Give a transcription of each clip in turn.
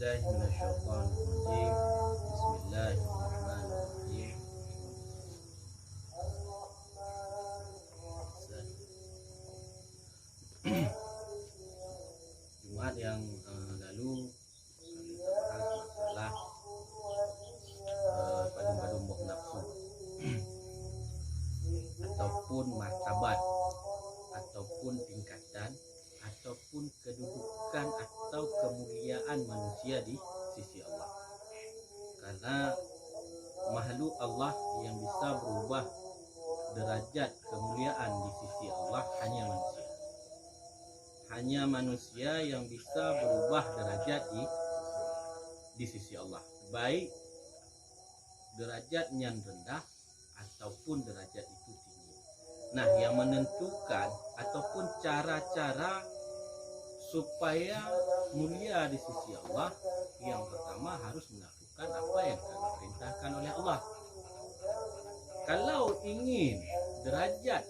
billahi minasyaitonir rajim. Bismillahirrahmanirrahim. Jumat yang lalu kita bahas masalah padum-padum bok nafsu ataupun martabat ataupun tingkatan ataupun kedudukan atau kemuliaan manusia di sisi Allah. Karena makhluk Allah yang bisa berubah derajat kemuliaan di sisi Allah hanya manusia. Hanya manusia yang bisa berubah derajat di sisi Allah, baik derajatnya rendah ataupun derajat itu tinggi. Nah, yang menentukan ataupun cara-cara supaya mulia di sisi Allah, yang pertama harus melakukan apa yang diperintahkan oleh Allah. Kalau ingin derajat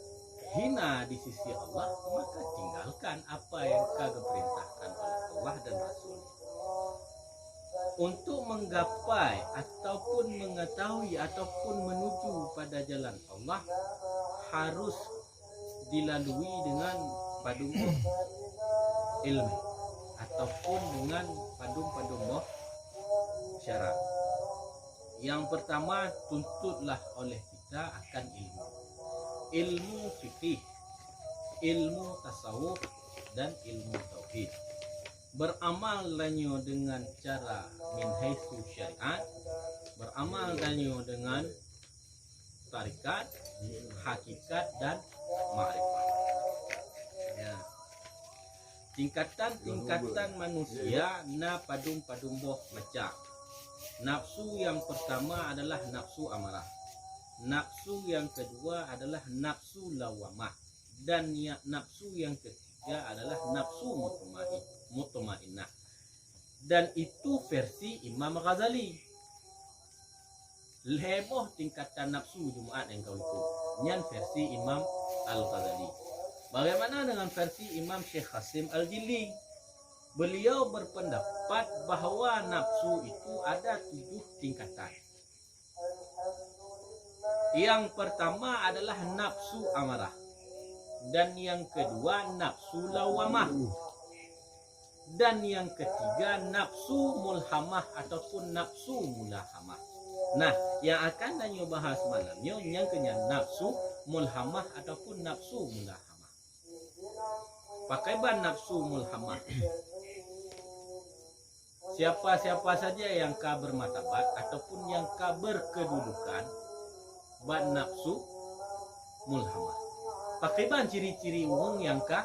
hina di sisi Allah, maka tinggalkan apa yang diperintahkan oleh Allah dan Rasul. Untuk menggapai ataupun mengetahui ataupun menuju pada jalan Allah harus dilalui dengan padum ilmu ataupun dengan padum syarat. Yang pertama, tuntutlah oleh kita akan ilmu fikih, ilmu tasawuf, dan ilmu tauhid. Beramal danyo dengan cara min haitsu syariat, beramal danyo dengan tarikat, hakikat, dan ma'rifat. Ya. Tingkatan-tingkatan manusia na padum boh macam. Nafsu yang pertama adalah nafsu amarah. Nafsu yang kedua adalah nafsu lawamah. Dan nafsu yang ketiga adalah nafsu mutmainnah. Dan itu versi Imam Ghazali. Leboh tingkatan nafsu Jumaat yang kau ikut. Nyan versi Imam Al-Ghazali. Bagaimana dengan versi Imam Syekh Qasim Al-Jili? Beliau berpendapat bahawa nafsu itu ada 7 tingkatan. Yang pertama adalah nafsu amarah. Dan yang kedua nafsu lawamah. Dan yang ketiga nafsu mulhamah ataupun nafsu mulahamah. Nah, yang akan danyo bahas malamnya yang kenya nafsu mulhamah ataupun nafsu mulahamah. Pakai ban nafsu mulhamah. Siapa-siapa saja yang ka bermartabat ataupun yang ka berkedudukan ban nafsu mulhamah. Pakai ban ciri-ciri umum yang ka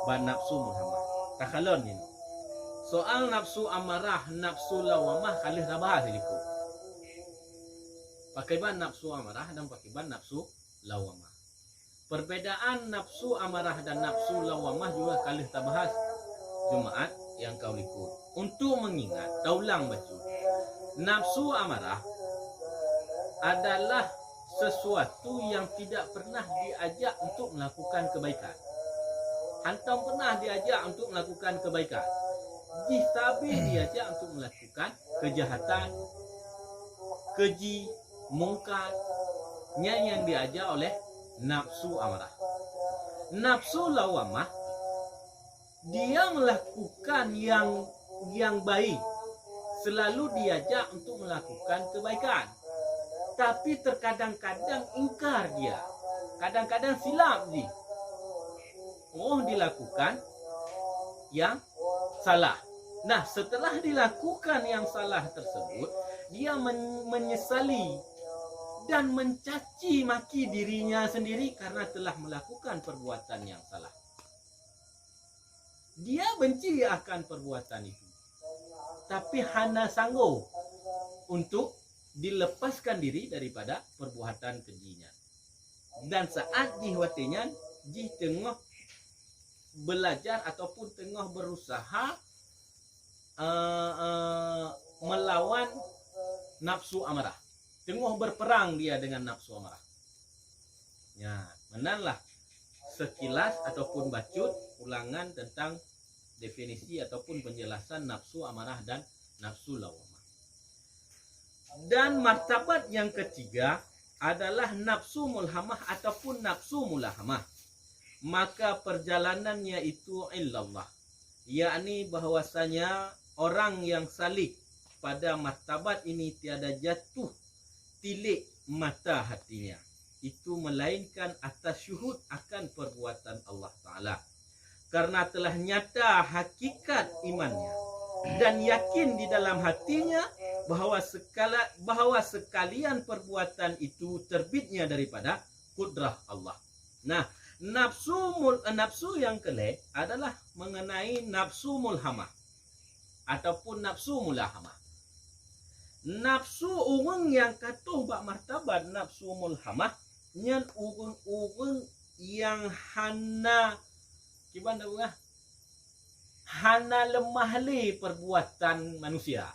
ban nafsu mulhamah. Takalon ini. Soal nafsu amarah, nafsu lawamah kalih rabah siliku. Pakai ban nafsu amarah dan pakai ban nafsu lawamah. Perbedaan nafsu amarah dan nafsu lawamah juga kalih tabahas Jumaat yang kau ikut. Untuk mengingat, taulang baca. Nafsu amarah adalah sesuatu yang tidak pernah diajak untuk melakukan kebaikan. Hantam pernah diajak untuk melakukan kebaikan. Jisabi diajak untuk melakukan kejahatan, keji, mungkar. Yang diajak oleh nafsu amarah. Nafsu lawamah dia melakukan yang baik, selalu diajak untuk melakukan kebaikan. Tapi terkadang-kadang ingkar dia. Kadang-kadang silap dia. Oh, dilakukan yang salah. Nah, setelah dilakukan yang salah tersebut, dia menyesali dan mencaci maki dirinya sendiri karena telah melakukan perbuatan yang salah. Dia benci akan perbuatan itu. Tapi hana sanggup untuk dilepaskan diri daripada perbuatan kejinya. Dan saat dihwatinya, di tengah belajar ataupun tengah berusaha melawan nafsu amarah. Tengah berperang dia dengan nafsu amarah. Ya, menanlah sekilas ataupun bacut ulangan tentang definisi ataupun penjelasan nafsu amarah dan nafsu lawamah. Dan martabat yang ketiga adalah nafsu mulhamah ataupun nafsu mulahamah. Maka perjalanannya itu illallah, yakni bahwasanya orang yang salik pada martabat ini tiada jatuh tilik mata hatinya itu melainkan atas syuhud akan perbuatan Allah Ta'ala, karena telah nyata hakikat imannya dan yakin di dalam hatinya bahwa sekalian perbuatan itu terbitnya daripada kudrah Allah. Nah, nafsu yang kelak adalah mengenai nafsu mulhamah ataupun nafsu mulahamah. Nafsu urang yang katuh bak martabat nafsu mulhamah nyan urang yang hana gimana bunga? Hana lemah li perbuatan manusia.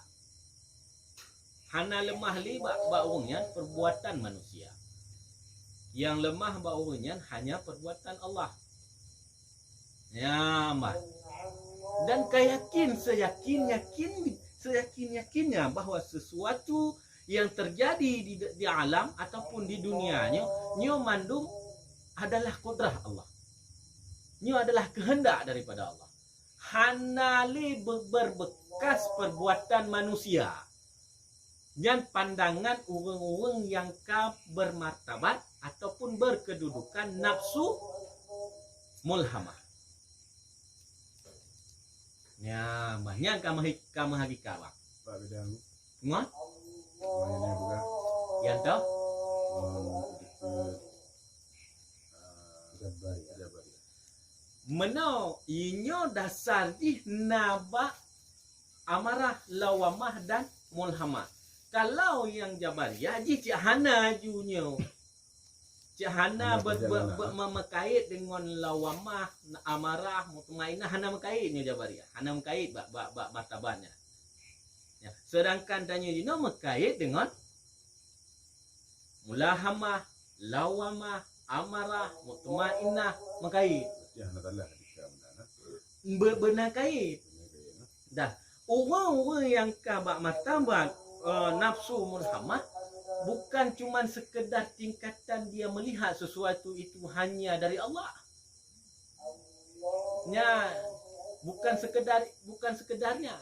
Hana lemah li bak urangnya perbuatan manusia. Yang lemah bak urangnya hanya perbuatan Allah. Ya, mah. Dan keyakin seyakin-yakinnya bahwa sesuatu yang terjadi di alam ataupun di dunianya nyo mandum adalah kudrah Allah. Nyo adalah kehendak daripada Allah. Hanali berbekas perbuatan manusia. Dan pandangan urang-urang yang bermartabat ataupun berkedudukan nafsu mulhamah. Ya, banyak kamu hakikat. Pak bidang. Ngot? Ini bukan. Yang tahu? Jabar. Menau inyo dasar di naba amarah lawamah dan mulhamah. Kalau yang Jabariyah ji cik hana junyo. Cik hana memekait dengan lawamah, amarah, mutmainah hana mekaitnya Jabariyah. Hana mekait bak martabatnya. Ya, sedangkan tanya dino mekait dengan mulahamah, lawamah, amarah, mutmainah mekait. Ya, nadalah ketika mendana. Benar kait. Dah, orang-orang yang kabak martabat nafsu mulhamah bukan cuma sekedar tingkatan dia melihat sesuatu itu hanya dari Allah. Ya, bukan sekedarnya.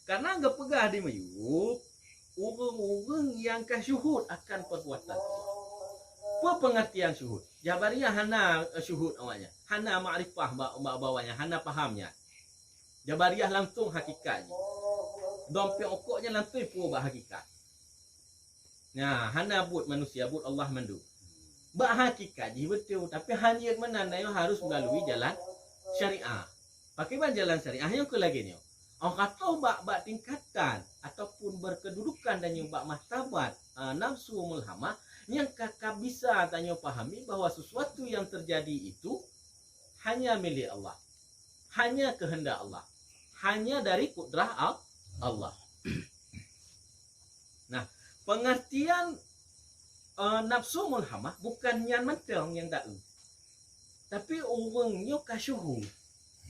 Karena enggak pegah di mayub orang-orang yang kasyuhud akan perbuatan Allah. Apa pengertian syuhud? Jabariyah hana syuhud awalnya. Hana ma'rifah bawahnya, hana fahamnya. Jabariyah langsung hakikatnya. Dompet okoknya langsung pun hakikat. Nah, hana but manusia, but Allah mandu. Bak hakikat je betul, tapi hanya menandai harus melalui jalan syariah. Pakai jalan syariah yang ke lagi ni. Orang kata bak tingkatan ataupun berkedudukan dan yang bak martabat nafsu mulhamah yang kakak bisa tanya pahami bahawa sesuatu yang terjadi itu hanya milik Allah. Hanya kehendak Allah. Hanya dari kudrah Allah. Nah, pengertian nafsu mulhamah bukan yang mentang yang tak. Tapi orangnya kasyuhud.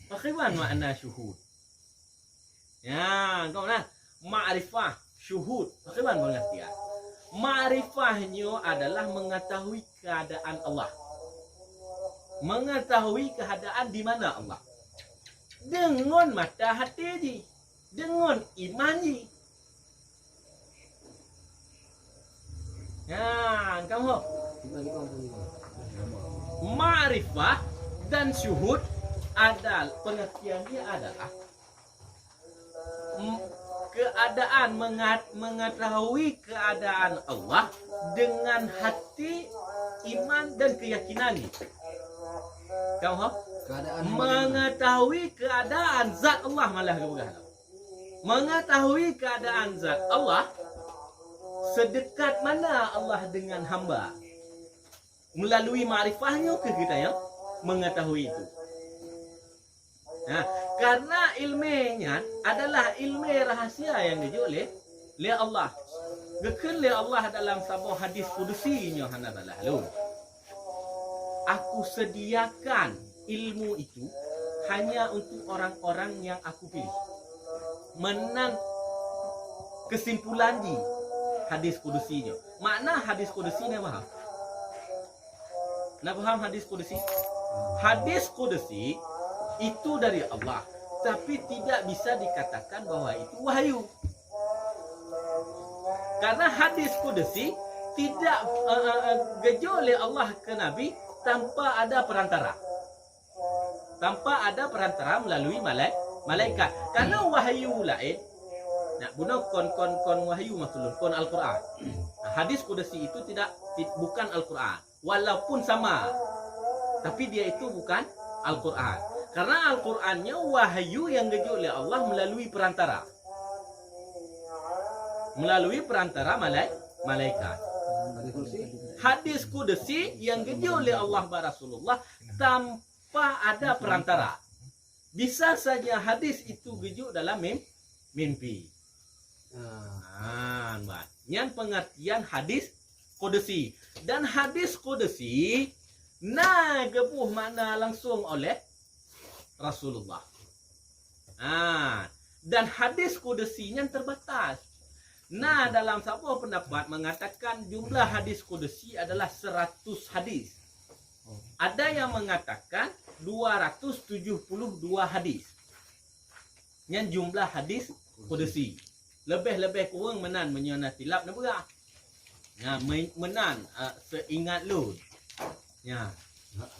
Bagaimana makna syuhud? Ya, kau nak ma'rifah, syuhud. Bagaimana pengertian? Ma'rifahnya adalah mengetahui keadaan Allah. Mengetahui keadaan di mana Allah. Dengan mata hati je. Dengan iman je. Ya, kamu. Ma'rifah dan syuhud adalah pengertiannya adalah keadaan mengetahui keadaan Allah dengan hati, iman dan keyakinan. Kamu mengetahui keadaan zat Allah malah kebukaan. Mengetahui keadaan zat Allah, sedekat mana Allah dengan hamba. Melalui ma'rifahnya ke kita yang mengetahui itu. Nah, karena ilmunya adalah ilmu rahasia yang dijual oleh Allah. Gekal oleh Allah dalam sebuah hadis kudusinya hana lalu. Aku sediakan ilmu itu hanya untuk orang-orang yang aku pilih. Menang kesimpulan di hadis kudusinya. Makna hadis kudusi ni faham? Nak faham hadis kudusi? Hadis kudusi itu dari Allah, tapi tidak bisa dikatakan bahwa itu wahyu. Karena hadis kudusi tidak gejo oleh Allah ke Nabi tanpa ada perantara. Tanpa ada perantara melalui malaikat. Kalau wahyu lain, nak guna kon wahyu maksudnya kon Al-Quran. Hadis kudusi itu bukan Al-Quran, walaupun sama, tapi dia itu bukan Al-Quran. Karena Al-Qurannya wahyu yang gejo oleh Allah melalui perantara. Melalui perantara malaikat. Hadis kudusi yang gejo oleh Allah dan Rasulullah tanpa ada perantara. Bisa saja hadis itu gejo dalam mimpi. Yang pengertian hadis kudusi. Dan hadis kudusi gebuh makna langsung oleh Rasulullah. Dan hadis kudusinya terbatas. Dalam sebuah pendapat mengatakan jumlah hadis kudusi adalah 100 hadis. Ada yang mengatakan 272 hadis. Yang jumlah hadis kudusi. Lebih-lebih kurang menan menyana tilap na berah. Menan seingat lu. Ya.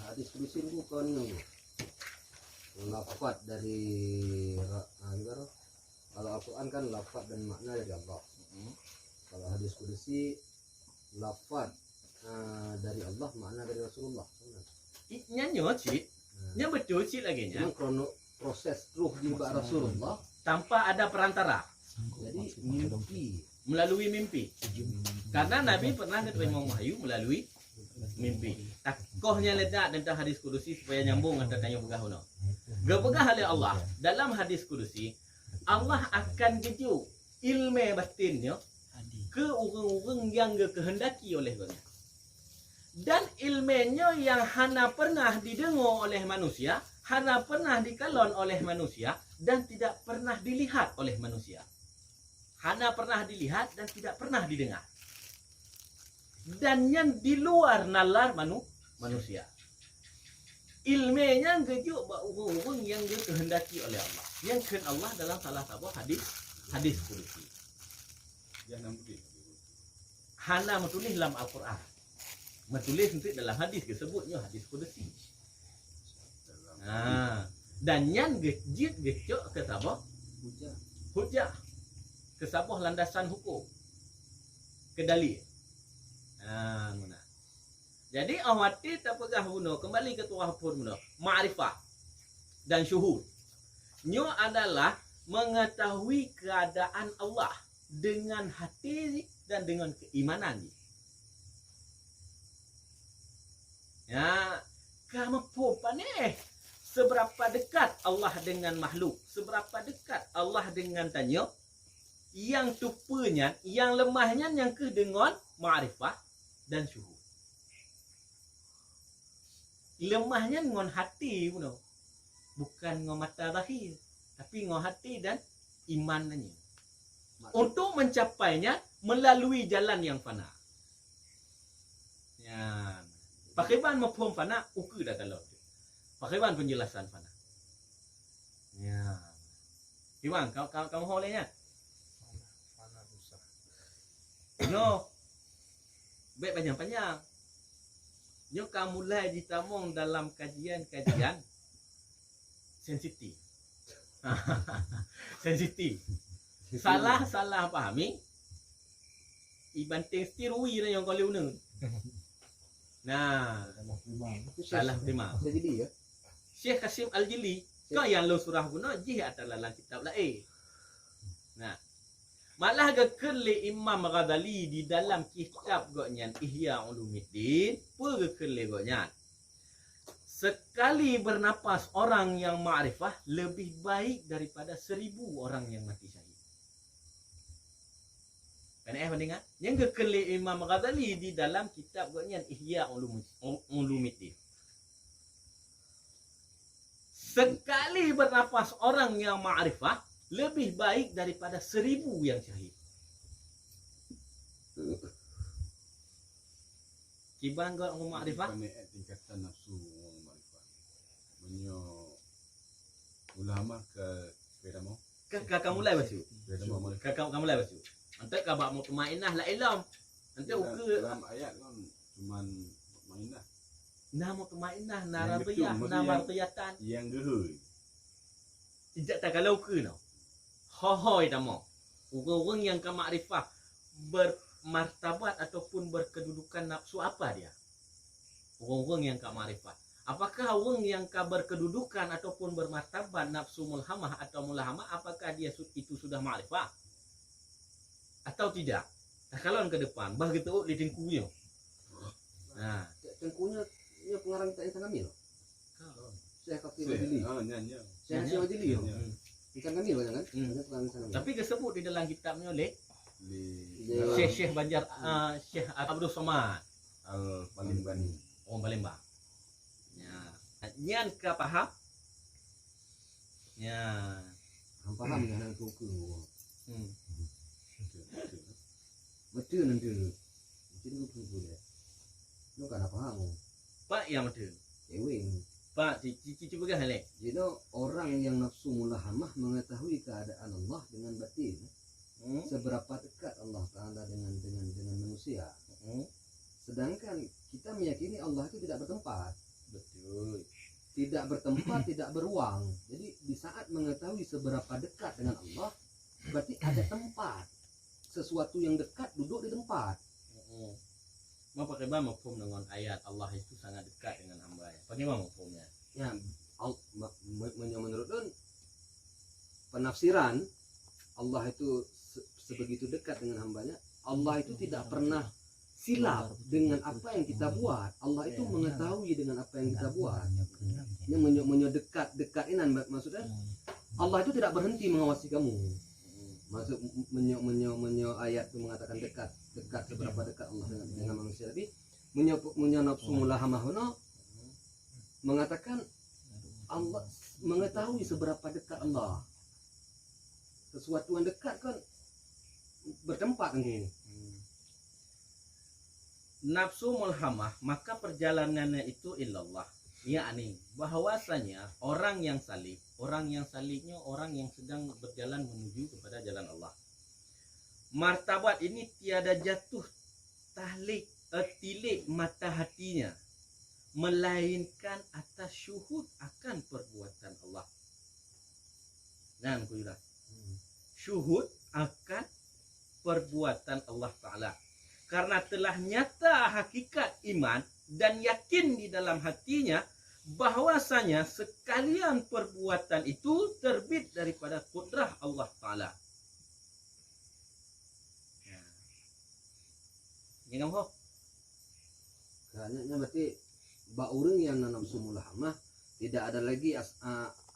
Hadis kudusi bukan lafaz dari kalau Al-Quran kan lafaz dan makna dari Allah. Kalau hadis kudusi lafaz dari Allah, makna dari Rasulullah. Nyanyo cik. Nya betul cik lagi nya. Proses ruh di Rasulullah tanpa ada perantara. Jadi mimpi. Melalui mimpi. Karena Nabi pernah menerima wahyu melalui mimpi. Takohnya letak tentang hadis kudusi supaya nyambung antara tanya begah uno. Gepegah oleh Allah dalam hadis kudusi, Allah akan geju ilmu batinnya ke orang-orang yang kehendaki oleh Dia. Dan ilmunya yang hana pernah didengar oleh manusia, hana pernah dikalon oleh manusia, dan tidak pernah dilihat oleh manusia. Hana pernah dilihat dan tidak pernah didengar. Dan yang di luar nalar manusia. Ilmunya gejuk orang-orang yang dikehendaki oleh Allah. Yang kehendak Allah dalam salah satu hadis kudusi. Hana menulis dalam Al-Quran. Menulis nanti dalam hadis disebutnya hadis kudusi. Dan yang gejuk ke sabah hujah. Ke sabah landasan hukum. Ke dalil. Jadi awati tak pegah bunuh. Kembali ke tuah pun bunuh. Ma'rifah dan syuhud. Nyo adalah mengetahui keadaan Allah dengan hati dan dengan keimanan. Ya, kamu pun seberapa dekat Allah dengan makhluk, seberapa dekat Allah dengan tanya. Yang tupanya, yang lemahnya yang ke dengan ma'rifah dan syuhud. Lemahnya dengan hati, bukan dengan mata zahir, tapi dengan hati dan imannya. Untuk mencapainya melalui jalan yang fana. Ya. Pakaiban mafhum fana ukur dah kalau. Pakaiban penjelasan fana. Ya. Iwan, kamu holenya? No. Baik panjang-panjang. Nyo kamu mulai ditamong dalam kajian-kajian sensitif. Sensitif. Salah pahami. Ibanting stirui na yang kau liuna. Nah, salah terima. Jadi ya. Syekh Kasim Al-Jili, kau yang lo surah guna jih adalah dalam kitab lain. Nah, malah gekele Imam Ghazali di dalam kitab goknya Ihya Ulumuddin, gekele goknya. Sekali bernapas orang yang ma'rifah lebih baik daripada 1000 orang yang mati syahid. Kan bandingan? Yang gekele Imam Ghazali di dalam kitab goknya Ihya Ulumuddin. Sekali bernafas orang yang ma'rifah lebih baik daripada 1000 yang syahid. Cibang kau orang ma'rifah? Panik tingkatan nafsu orang makrifat. Menyo ulama ke pedamo. Kakak mulai basu. Pedamo makrifat. Kakak mulai basu. Antai kabak mutmainnah la ilam. Antai uke Dalam ayat kan cuman mainlah na mutmainnah na Yang radiyah betul, na maksudnya martiyatan. yang gehui. Tidak tak kalau ke no. Hohoi damo. Orang-orang yang ke makrifah bermartabat ataupun berkedudukan nafsu apa dia? Orang-orang yang ke makrifah. Apakah orang yang ke berkedudukan ataupun bermartabat nafsu mulhamah atau mulahamah, apakah dia itu sudah makrifah? Atau tidak? Nah, kalau ke depan, bah gitu di tengkunya. Nah, Tengkunya nya pengarang kita Insan Kamil. Saya Kapil Saya Wajili. nyanyi. Saya Kapil Wajili. Nyanyi. Insan Kamil kan? Hmm. Banyak pengarang Insan Kamil. tapi disebut di dalam kitabnya oleh Di Ya. Syekh Banjar, Syekh Abdul Somad, Al Palimbani. orang Palembang. Ya, nyan ka paham? Ya. Paham ya nang tuku. Hmm. Betul nanti. Jadi lu tuku dia. Lu kan apa paham? Pak yang betul. Ewing. Pak cici cuba kan lek. Jadi orang yang nafsu mulahamah mengetahui keadaan Allah dengan batin. Hmm. Seberapa dekat Allah Taala dengan manusia. Hmm. Sedangkan kita meyakini Allah itu tidak bertempat, Betul. tidak bertempat, tidak beruang. Jadi di saat mengetahui seberapa dekat dengan Allah, berarti ada tempat. Sesuatu yang dekat duduk di tempat. Hmm. Mau pakai apa mafhum dengan ayat Allah itu sangat dekat dengan hamba ya. Bagaimana mafhumnya? Ya, menurut penafsiran Allah itu sebegitu dekat dengan hambanya. Allah itu tidak pernah silap dengan apa yang kita buat. Allah itu mengetahui dengan apa yang kita buat. Ini menyedekat ini maksudnya Allah itu tidak berhenti mengawasi kamu. Maksud menyo ayat itu mengatakan dekat seberapa dekat Allah dengan manusia. Tapi menyo nafsu mulahamah mengatakan Allah mengetahui seberapa dekat Allah. Sesuatu yang dekat kan bertempat engkau. Nafsu mulhamah, maka perjalanannya itu illallah, yakni bahwasanya orang yang saliknya orang yang sedang berjalan menuju kepada jalan Allah. Martabat ini tiada jatuh tilik mata hatinya, melainkan atas syuhud akan perbuatan Allah. Nah, kuilah syuhud akan perbuatan Allah Ta'ala. Karena telah nyata hakikat iman dan yakin di dalam hatinya bahwasanya sekalian perbuatan itu terbit daripada kudrah Allah Ta'ala. Jangan ho. Karena berarti bak orang yang nanam sumulahamah tidak ada lagi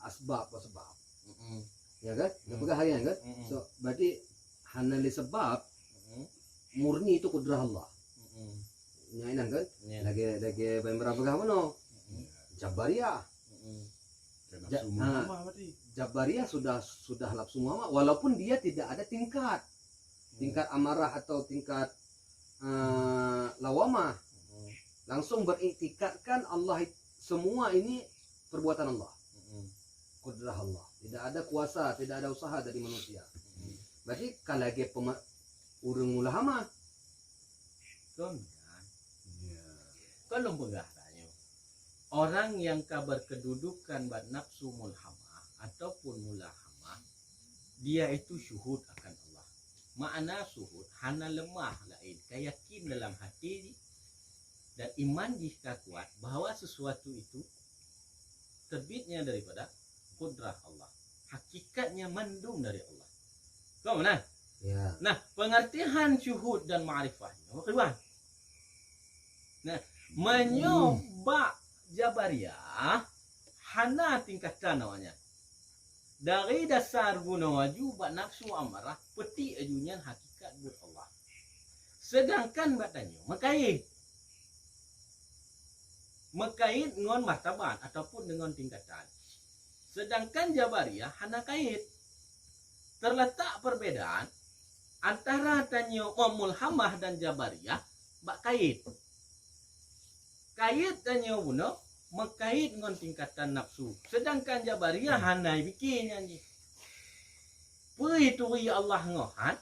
asbab atau sebab. Ya kan? Apakah harian kan? So berarti hanya sebab murni itu kudrah Allah. Nyainan kan? Lagi berapa mana? Jabariyah. Jabariyah sudah nafsu muhammad walaupun dia tidak ada tingkat amarah atau tingkat lawamah. Langsung beriktikadkan Allah semua ini perbuatan Allah. Kudrah Allah. Tidak ada kuasa, tidak ada usaha dari manusia. Berarti kalau lagi urung mulahama kalau pegah tanya orang yang kabar kedudukan bad nafsu mulhamah ataupun mulahamah, dia itu syuhud akan Allah. Makna syuhud hana lemah lain, yakin dalam hati dan iman jika kuat bahwa sesuatu itu terbitnya daripada kudrah Allah, hakikatnya mandum dari Allah. Kau mana? ya. Nah, pengertian syuhud dan ma'rifahnya bagaimana? Nah, menyoba Jabariyah hana tingkatan namanya. Dari dasar guna waju bak nafsu amarah peti ajunya hakikat buat Allah. Sedangkan batanya makait dengan martabat ataupun dengan tingkatan. Sedangkan Jabariyah hana kait. Terletak perbedaan antara tanyo mulhamah dan Jabariyah bak kait. Kait tanyo buno mengkait dengan tingkatan nafsu. Sedangkan Jabariyah hana bikinnya ni. Itu ya Allah ngohan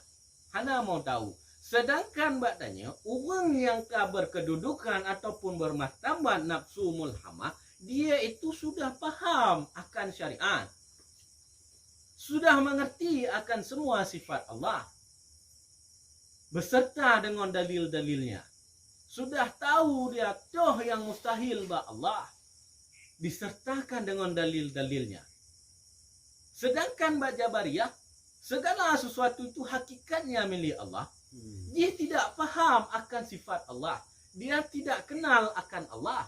hana mau tahu. Sedangkan batanya orang yang berkedudukan ataupun bermartabat nafsu mulhamah, dia itu sudah paham akan syariat. Sudah mengerti akan semua sifat Allah. Beserta dengan dalil-dalilnya. Sudah tahu dia toh yang mustahil ba Allah. Disertakan dengan dalil-dalilnya. Sedangkan ba Jabariyah, segala sesuatu itu hakikatnya milik Allah. Dia tidak paham akan sifat Allah. Dia tidak kenal akan Allah.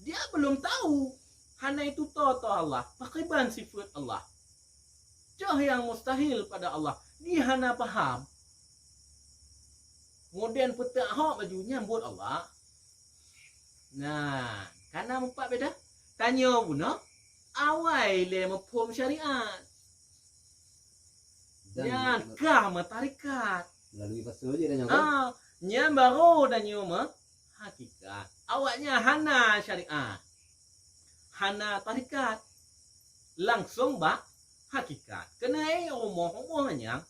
Dia belum tahu. Hana itu tahu Allah. Pakiban sifat Allah. Jauh yang mustahil pada Allah. Dia hana paham. Kemudian petak hok baju nyambut Allah. Nah, karena empat beda. Tanya guna. Awai le mepom syariat. Dan kah matarikat. Melalui pasal je dan nyamuk. Nya baru dan nyoma hakikat. Awaknya hana syariat. Hana tarikat. Langsung bak hakikat. Kena omong-omongnya.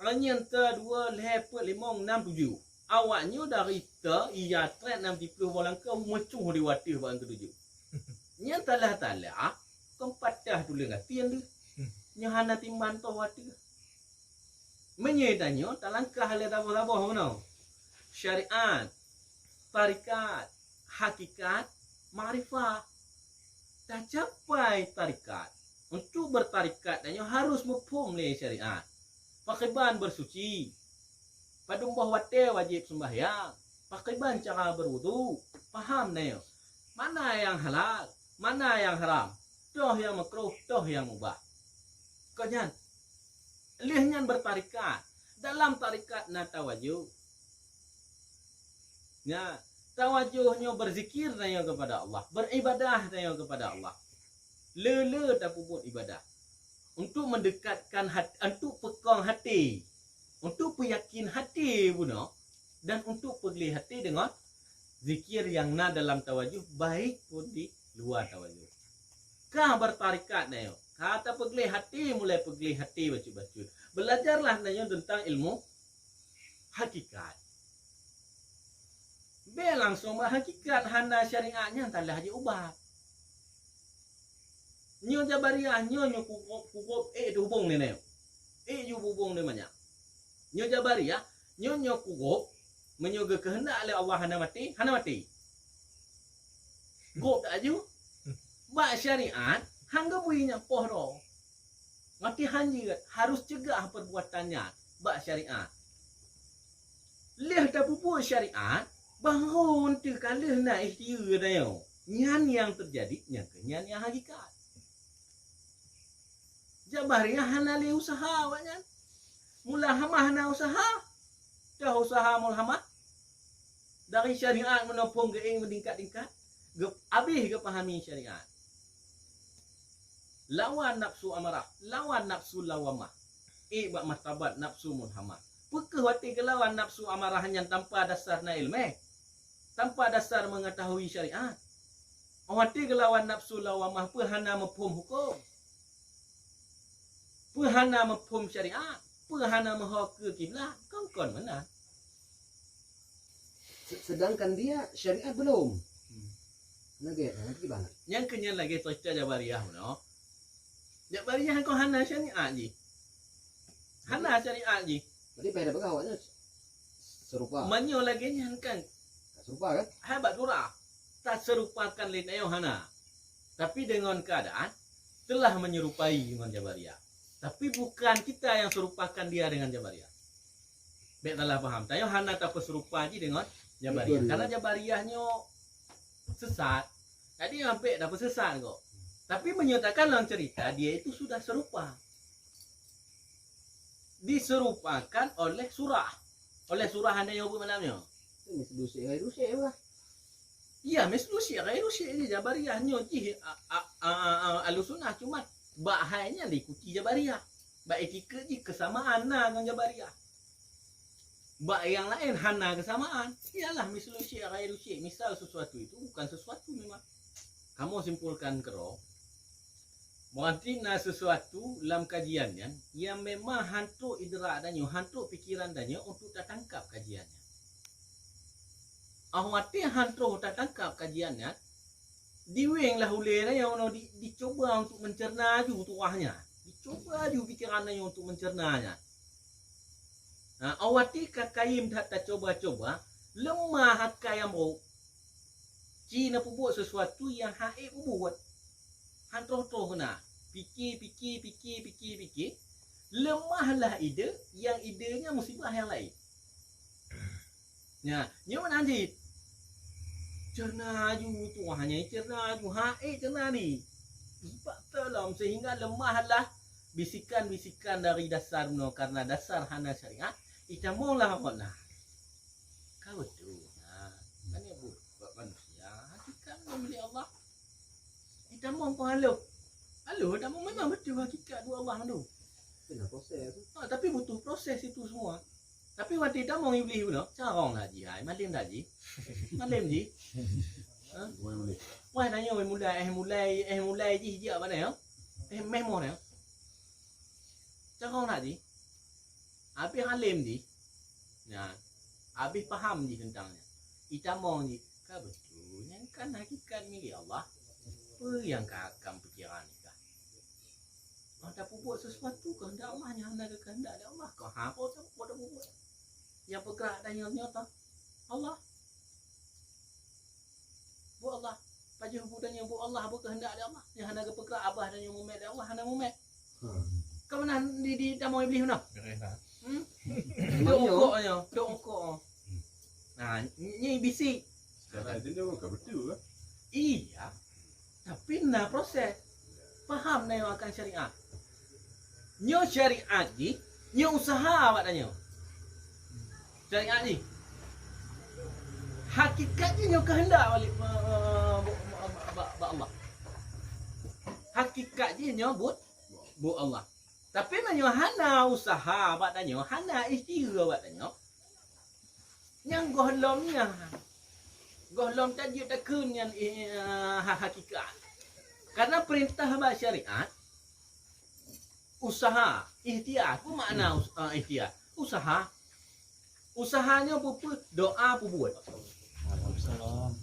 Ranyanta 2 lepet 5 6 7. Awaknya dari ta iya tret 60 bolang ke mecuh di watih bang ke 7. Nya talah-talah kempatah tu lengan tian dia. Nya hana timban to watih. Menyedanya talangkah le tabuh-tabuh mana? Syariat, tarikat, hakikat, ma'rifah. Dah capai tarikat. Untuk bertarikat danyo harus mafhum le syariat. Pakiban bersuci. Padumbah wate wajib sembahyang. Pakiban cara berwudu. Paham danyo. Mana yang halal, mana yang haram. Toh yang makruh, toh yang mubah. Kanyan. Lihnya bertarikat. Dalam tarikat na tawajuh. Ya, tawajuhnya berzikir nanya kepada Allah, beribadah nanya kepada Allah. Lele tak puput ibadah. Untuk mendekatkan hati, untuk pekang hati, untuk peyakin hati puno, dan untuk pegli hati dengan zikir yang na dalam tawajuh baik pun di luar tawajuh. Kah bertarikat nanya. Kata pegli hati, mulai pegli hati baca-baca. Belajarlah nanya tentang ilmu hakikat. Be langsung hakikat hana syariatnya entahlah dia ubah. Nyo Jabariyah nyo kukup hubung ni neo. Yu hubung ni banyak. Nyo Jabariyah nyo kukup menyoga kehendak oleh Allah hana mati. Gop tak aju. Ba syariat hangga buinya pohro. Mati hanji harus cegah perbuatannya bak syariat. Leh dah pupuk syariat bangun tu kalah nak ikhtiar dia. Nyan yang terjadi nyan yang hakikat. Jabariyah hana le usaha awaknya. Mulhamah hana usaha. Dah usaha mulhamah. Dari syariat menopong geing meningkat-tingkat. Habis ke pahami syariat. Lawan nafsu amarah, lawan nafsu lawamah. Bak martabat nafsu mulhamah. Pekeh wati ke lawan nafsu amarahnya tanpa dasar na ilmu. Tanpa dasar mengetahui syariat. Wati ke lawan nafsu lawamah pehana mafhum hukum. Pehana mafhum syariat. Pehana mahak ke kiblat. Kau mana? Sedangkan dia syariat belum. Nanti gimana? Yang kenyal lagi cerita Jabariyah no. Jabariyah kau hana syariat je. Hana syariat je. Berarti pada pegawainya serupa. Manyo lagi nyan kan. Serupa kan? Hebat surah. Tak serupakan lain ayo hana. Tapi dengan keadaan telah menyerupai dengan Jabariyah. Tapi bukan kita yang serupakan dia dengan Jabariyah. Baik telah paham. Tayo hana tak serupa je dengan Jabariyah. Karena Jabariyahnya sesat. Jadi sampai dapat sesat kok. Tapi menyatakan dalam cerita dia itu sudah serupa. Diserupakan oleh surah. Oleh surah anda yang apa namanya? Ini sedusik lah. Ya, mislu syekh, gairu syekh ni Jabariyah nyo ji Ahlussunnah cuma bahayanya diikuti Jabariyah. Bak etika ji kesamaan nah dengan Jabariyah. Bak yang lain hana kesamaan. Iyalah mislu syekh gairu syekh. Misal sesuatu itu bukan sesuatu memang. Kamu simpulkan kero. Berarti na sesuatu dalam kajiannya yang memang hantu idrak danyo, hantu pikiran danyo untuk tak tangkap kajiannya. Awati hantu tak tangkap kajiannya, diweng lah ulera yang dicoba untuk mencerna ju tuahnya, dicoba ju pikirannya untuk mencernanya. Nah, awati kakayim tak coba-coba, lemah hakayam bro. Cina buat sesuatu yang haib buat. Hantu kena fikir, lemahlah ide yang idenya musibah yang lain. Ya, nyawa nanti cerna ju tuahnya, cerna ju cerna ni. Sebab dalam sehingga lemahlah bisikan-bisikan dari dasar no, karena dasar hana syariat kita maulah apa kau tu kan ya buat manusia hakikat milik Allah kita mau pahala dah memang betul hakikat dua Allah tu Kena proses. tapi butuh proses itu semua. Tapi waktu kita mau iblis pula, carong lah ji, malim dah ji, malim ji. Boleh. Wah tanya mulai ji je apa dah? Memo dah. Carong lah ji. Habis halim ji. Ya. Habis faham ji tentangnya. Kita mau ji, kah betul yang kan hakikat milik Allah. Apa yang kakam pikiran kita? Tak buat sesuatu kehendak Allah yang hendak kehendak Allah. Kau apa tak buat yang bergerak dan yang nyata Allah bu Allah paju budan yang bu Allah berkehendak dia Allah yang hendak bergerak abah dan yang mumet dia Allah hendak mumet kau mana di tamu iblis mana dok ongkok nah ni bisik Cara itu dia bukan betul kan? iya tapi na proses faham na yang akan syariat nyo syariat ji nyo usaha awak tanya syariat ni hakikatnya nyo kehendak balik Allah hakikatnya nyo buat Allah tapi nyo hana usaha awak tanya hana ikhtiar awak tanya yang gohlomnya gohlom tajuk takun yang hakikat karena perintah awak syariat usaha ikhtiar apa makna ikhtiar usahanya apa doa apa buat Waalaikumsalam.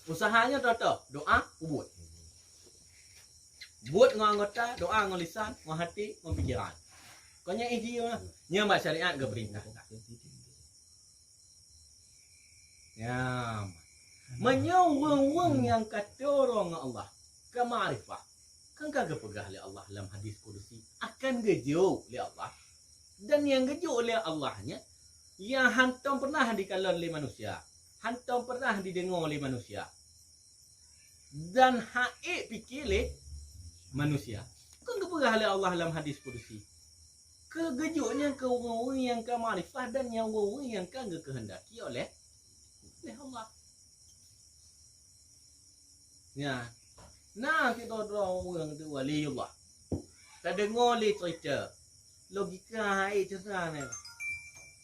Usahanya toto doa apa buat dengan anggota doa dengan lisan dengan hati dengan pikiran konya ikhtiar nya syariat ke perintah ya menyawang yang kata orang Allah ke ma'rifah kan kagak pegah oleh Allah dalam hadis kudusi akan gejuk oleh Allah dan yang gejuk oleh Allahnya yang hantam pernah dikalau oleh manusia hantam pernah didengar oleh manusia dan haik fikir oleh manusia kan kepegah oleh Allah dalam hadis kudusi kegejuknya ke orang yang ke ma'rifah dan yang orang yang kagak kehendaki oleh Allah ya nah kita orang tu waliullah tak dengar le cerita logika hai cerita ni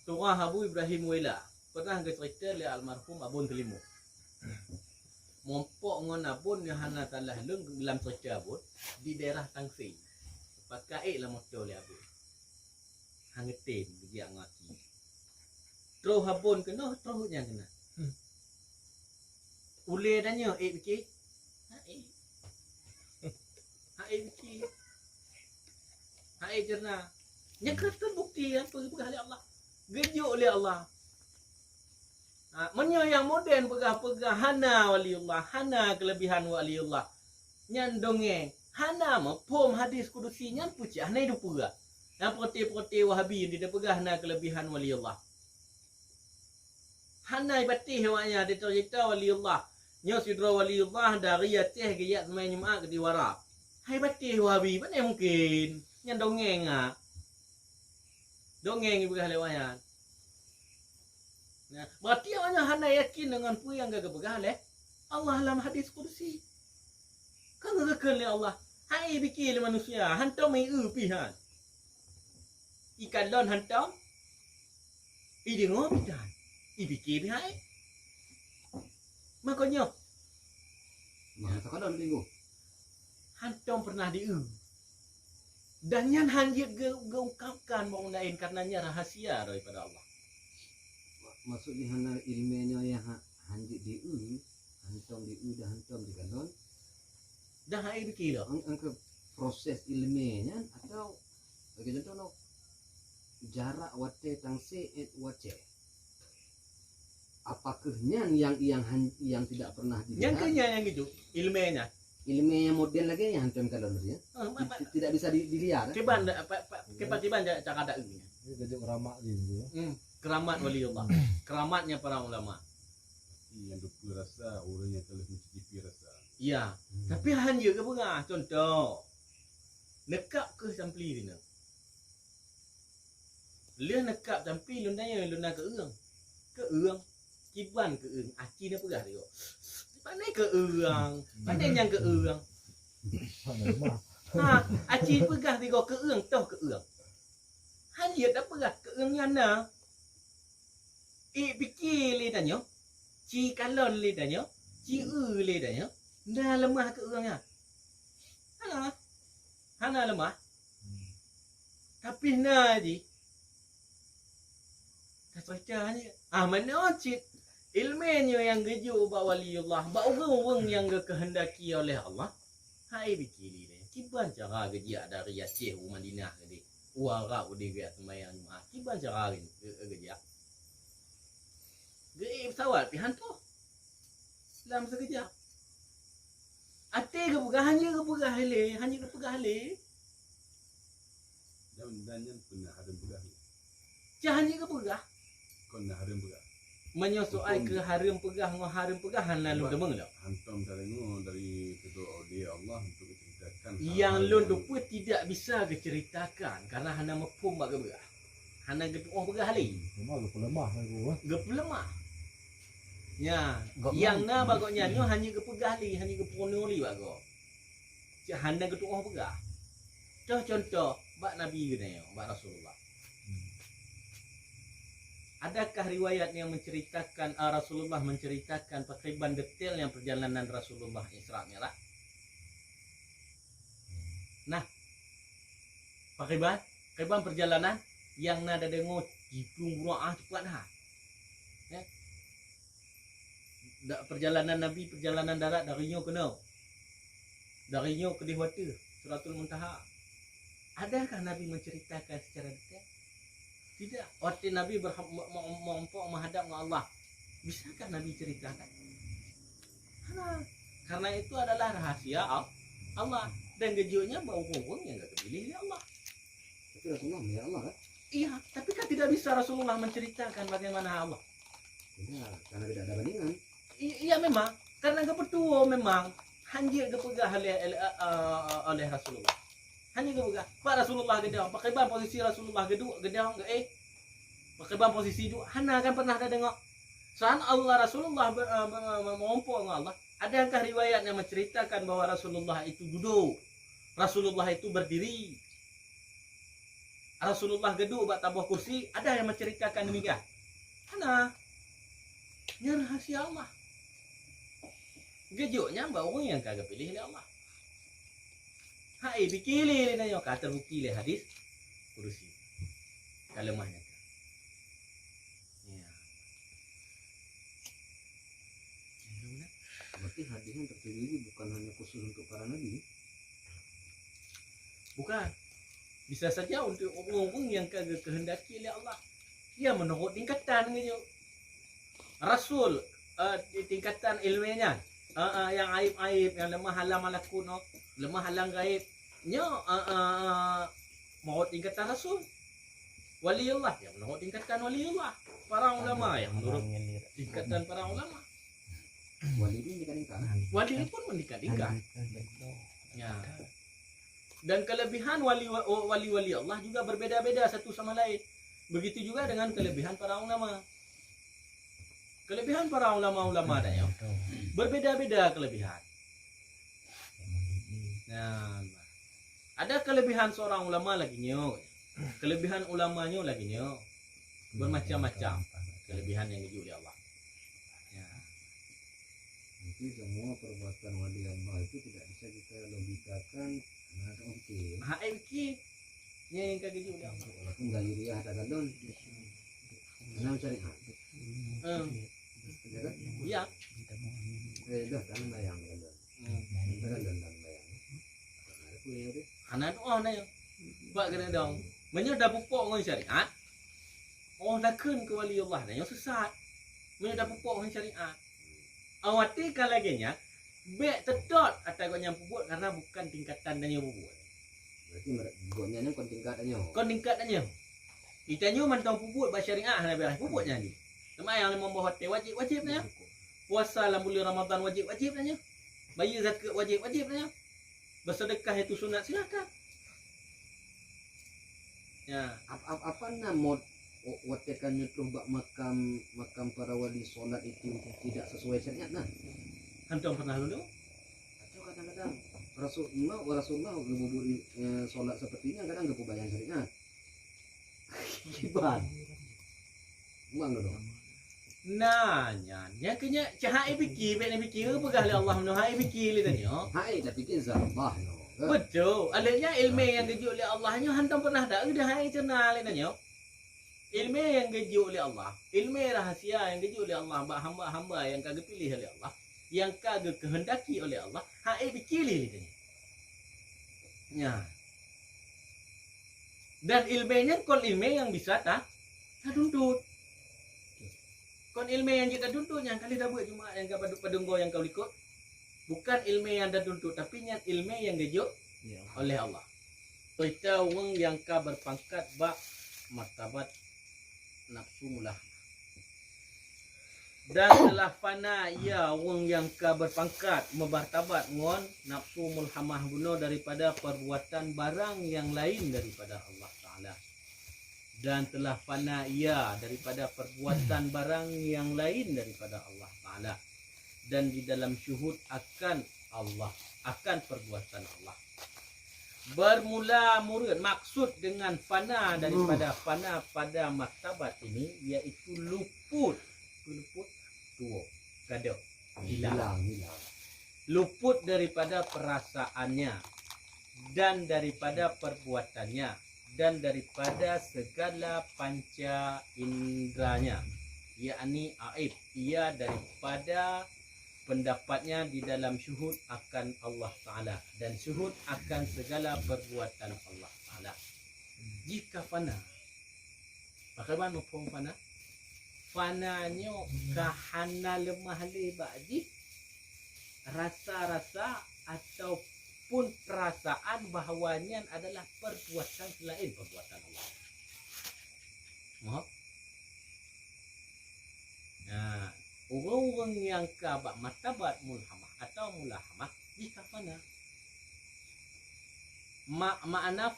Tuah Abu Ibrahim Wela pernah cerita le almarhum Abun Telimu mompok ngon abun yang hana talah lung dalam cerita abun di daerah Tangsing pakai lah motor le abun hangetin dia ngaki terus abun kena terus yang kena ule tanya fikir fikir cerna yang kata bukti apa pegah oleh Allah gejuk oleh Allah menyo yang moden pegah-pegah hana waliullah hana kelebihan waliullah nyan dongeng hana pom hadis kudusi nyan pucah na hidup pura yang perti-perti wahabi dia pegah na kelebihan waliullah hana ibati hewanya dia cerita waliullah nyo sidra waliullah dari Aceh ke yak semai Jumaat ke Diwara hai bati wahabi mana mungkin nyan dongeng dongeng pegah lewat Nah, berarti hanya hana yakin dengan pu yang gagah begah leh. Allah dalam hadis kursi. Kan gagah le Allah. Hai fikir manusia, hantam mai pihan. Ikan lon hantam. I dengar pihan. I fikir pihai. Makanya Maka kadang minggu. hantam pernah dan yang hanya geungkapkan mau lain karenanya rahasia daripada Allah. Maksud di hana ilmiahnya yang hanjit di hantam di dah hantam di kalon. Dah hai fikir dah. Angka proses ilmiahnya atau bagi contoh no jarak wate tangse et wace. Apakah yang tidak pernah Yang dilihat? kenya yang itu ilmiahnya. Ilmiah model lagi yang hantam kalon ya. Tidak bisa dilihat. Keban keban cakap ada ini. Ini kerja ramak gitu. Keramat waliullah. Keramatnya para ulama. Yang dukul rasa, orang yang telah mencicipi rasa. Ya, tapi hanya ke bengah contoh. Nekap ke sampli dina. Dia nekap sampli lundanya luna ke eung. Ke eung. Kiban ke eung. Aci dia pegah dia. Pandai ke eung. Pandai yang ke eung. Ha, aci pegah dia ke eung toh ke eung. Hanya dah pegah ke eung yana. Fikir le tanya. Ci kalon le tanya. Ci le tanya. Dah lemah ke eungnya. Hana lemah. Tapi naji. Tak percaya. Mana cik ilmunya yang geju ba waliullah, ba orang yang kehendaki oleh Allah. Hai bikini ni. Kiban cara geja dari Aceh Madinah tadi. Uara udi biat sembahyang Jumaat. Kiban cara geja. Ge pesawat pihan tu. Dalam sekejap. Ate ke pegah hanya ke pegah le. Dan yang pernah ada begah. Cah hanya ke pegah. Kau nak ada begah. Menyosoai ke harim pegah ngah harim pegahan lalu demeng dah. Hantam dari kedua dia Allah untuk diceritakan. Yang lun dupu tidak bisa diceritakan karena hana mafhum bak begah. Hana getuh pegah le. Memang lemah aku. Gep lemah. Ya, yang na bagoknya nyo hanya ke pegah li, hanya ke pono li bago. Cak hana getuh pegah. Contoh bak Nabi gini, bak Rasulullah. Adakah riwayat yang menceritakan Rasulullah menceritakan pakaiban detail yang perjalanan Rasulullah Isra Mi'raj? Nah, pakaiban perjalanan yang nada dengo jipung buruah cepat dah. Ya. Perjalanan Nabi, perjalanan darat dari Nyo ke Nau. Dari Nyo ke Dihwata, Suratul Muntaha. Adakah Nabi menceritakan secara detail? Tidak. Waktu Nabi mampu menghadap dengan Allah. Bisakah Nabi ceritakan? Karena itu adalah rahasia Allah. Dan gejunya bau ngomong yang gak kepilih ya Allah. Tapi Rasulullah ya Allah kan? Iya, tapi kan tidak bisa Rasulullah menceritakan bagaimana Allah. Tidak, karena tidak ada bandingan. Iya memang. Karena kebetulan memang. Hanya kepegah oleh Rasulullah. Hanya kepegah. Pak Rasulullah gedang. Pakai ban posisi Rasulullah gedung. Gedang ke pakai ban posisi itu. Hana kan pernah ada dengar. Saat Allah Rasulullah mengompok dengan Allah. Adakah riwayat yang menceritakan bahwa Rasulullah itu duduk? Rasulullah itu berdiri. Rasulullah geduk bak tabah kursi. Ada yang menceritakan demikian? Hana. Ini rahasia Allah. Gejoknya bawa yang kagak pilih oleh Allah. Hai bikili nanya kata terbukti le hadis kursi. Kalemahnya. Ya. Berarti hadis yang terpilih bukan hanya khusus untuk para nabi. Bukan. Bisa saja untuk orang-orang yang kagak kehendaki oleh Allah. Dia menurut tingkatan gitu. Rasul di tingkatan ilmunya. Yang aib-aib, yang lemah halang malakut, no? Lemah halang gaib. Nya menurut tingkatan Rasul. Waliullah yang menurut tingkatan waliullah. Para ulama yang menurut tingkatan para ulama. Wali ini dikatakan. Wali pun meningkat-ingkat. Ya. Dan kelebihan wali-wali Allah juga berbeda-beda satu sama lain. Begitu juga dengan kelebihan para ulama. Kelebihan para ulama-ulama dah ya. Berbeda-beda kelebihan. Nah, ada kelebihan seorang ulama lagi nyo. Kelebihan ulamanya lagi nyo. Bermacam-macam kelebihan yang diuji oleh Allah. Ya. Jadi semua perbuatan wali Allah itu tidak bisa kita logikakan karena ada mungkin. Haiki yang kagak diuji oleh Allah. Walaupun gak yuriah ada galon. Karena mencari hak. Ya kan? Iya. Dah kan bayang galon. Galon dan bayang. Ada kuliah deh. Anak doa na yo. Buat kena dong. Menyo dah pupuk ngon syariat. Oh dah kun ke wali Allah na yo sesat. Menyo dah pupuk ngon syariat. Awati kan lagi nya bek tedot atau kau nyampu buat karena bukan tingkatan dan yo buat. Berarti buatnya ni kon tingkatannya. Kau tingkat dan yo. Itanya mantau puput bah syariat na belah puputnya ni. Sama yang membawa hotel wajib na yo. Puasa dalam bulan Ramadan wajib na yo. Bayar zakat wajib na yo. Bersedekah itu sunat silakan. Ya, Apa nama watekan nyetruh bak makam para wali solat itu tidak sesuai syariat nah. hantam pernah dulu? Atau kadang-kadang Rasulullah ngebubur solat seperti ini kadang gak bayang syariat. Kibat. Uang dong. Nanya, kenya cahai fikir, baik ni fikir pegah oleh Allah menuhai fikir li tanya. Hai dah fikir zambah no. Betul. Alanya ilmu yang gejuk oleh Allah nyo hantam pernah dak dah hai cenal li tanya. Ilmu yang gejuk oleh Allah, ilmu rahasia yang gejuk oleh Allah bak hamba-hamba yang kagak pilih oleh Allah, yang kagak kehendaki oleh Allah, hai fikir li tanya. Ya. Dan ilmunya kon ilmu yang bisa tak tuntut. Kon ilmu yang kita tuntut yang kali dah buat Jumaat yang kau padunggo yang kau ikut. Bukan ilmu yang dah tuntut tapi yang ilmu yang gejuk oleh Allah. Kita wong yang ka berpangkat bak martabat nafsu mulah. Dan telah fana ia wong yang ka berpangkat memartabat ngon nafsu mulhamah bunuh daripada perbuatan barang yang lain daripada Allah Ta'ala. Dan telah fana ia daripada perbuatan barang yang lain daripada Allah Ta'ala. Dan di dalam syuhud akan Allah, akan perbuatan Allah. Bermula murad, maksud dengan fana daripada fana pada martabat ini, iaitu luput. Luput, tua, gaduh, hilang. Luput daripada perasaannya, dan daripada perbuatannya, dan daripada segala panca indranya, yakni aib, ia daripada pendapatnya di dalam syuhud akan Allah Ta'ala dan syuhud akan segala perbuatan Allah Ta'ala. Jika fana, bagaimana mafhum fana? Fananya kahana lemah lebadi, rasa-rasa ataupun perasaan bahawanya adalah perbuatan selain perbuatan Allah. Mohon. Nah, orang-orang yang kabak martabat mulhamah atau mulahamah jika fana. Makna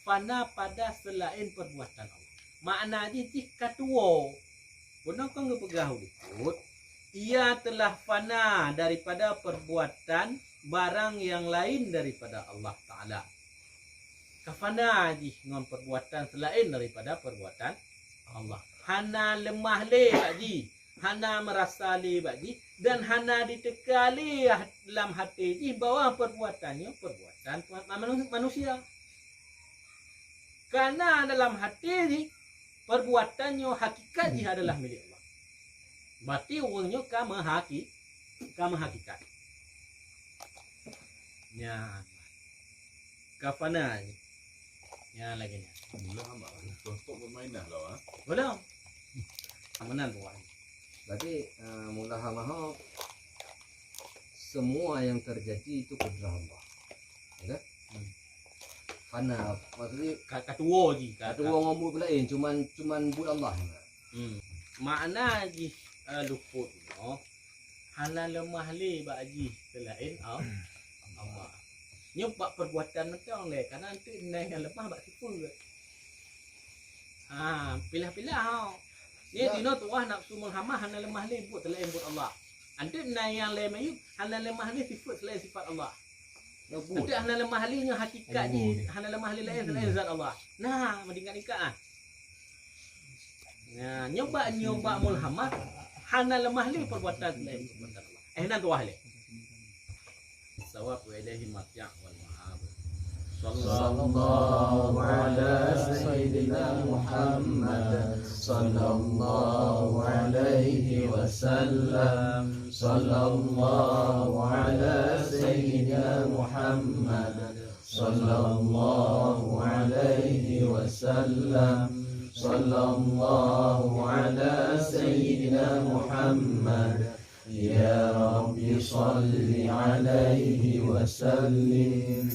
fana pada selain perbuatan Allah. Makna dia jika tua. Benar kau ngepegah ikut. Ia telah fana daripada perbuatan barang yang lain daripada Allah Ta'ala. Kafana ji dengan perbuatan selain daripada perbuatan Allah. Hana lemah le baji, hana merasa le baji, dan hana ditekali dalam hati ji bahwa perbuatannya perbuatan manusia. Karena dalam hati ji perbuatannya hakikat ji adalah milik Allah. Berarti orangnya kama hakikat. Ya. Kafana ji. Ya lagi ni. Mula hamba contoh permainan lah. Belum. Amanan buat. Berarti mulahamah semua yang terjadi itu kudrah Allah. Ya kan? Fana maksudnya Katuo ji. kata orang ngomong lain cuman buat Allah. Makna ji luput no. Hana lemah le baji selain Allah. Nyupak perbuatan macam le karena nanti naik yang lemah bak tipu ke. Pilah-pilah Ni dino tuah nafsu mulhamah hana lemah ni buat selain buat Allah. Anda yang lemah ni hana lemah ni sifat selain sifat Allah. Anda hana lemah ni nya hakikat ni hana lemah ni lain selain zat Allah. Nah, meningkat ah. Nah, nyoba mulhamah hana lemah ni perbuatan selain perbuatan Allah. Nan tuah le. Sawab wa ilaihi marja' wal ma'ab. Sallallahu ala sayyidina Muhammad sallallahu alaihi wasallam. Sallallahu ala sayyidina Muhammad sallallahu alaihi wasallam. Sallallahu ala sayyidina Muhammad. Ya Rabbi salli alaihi wasallim.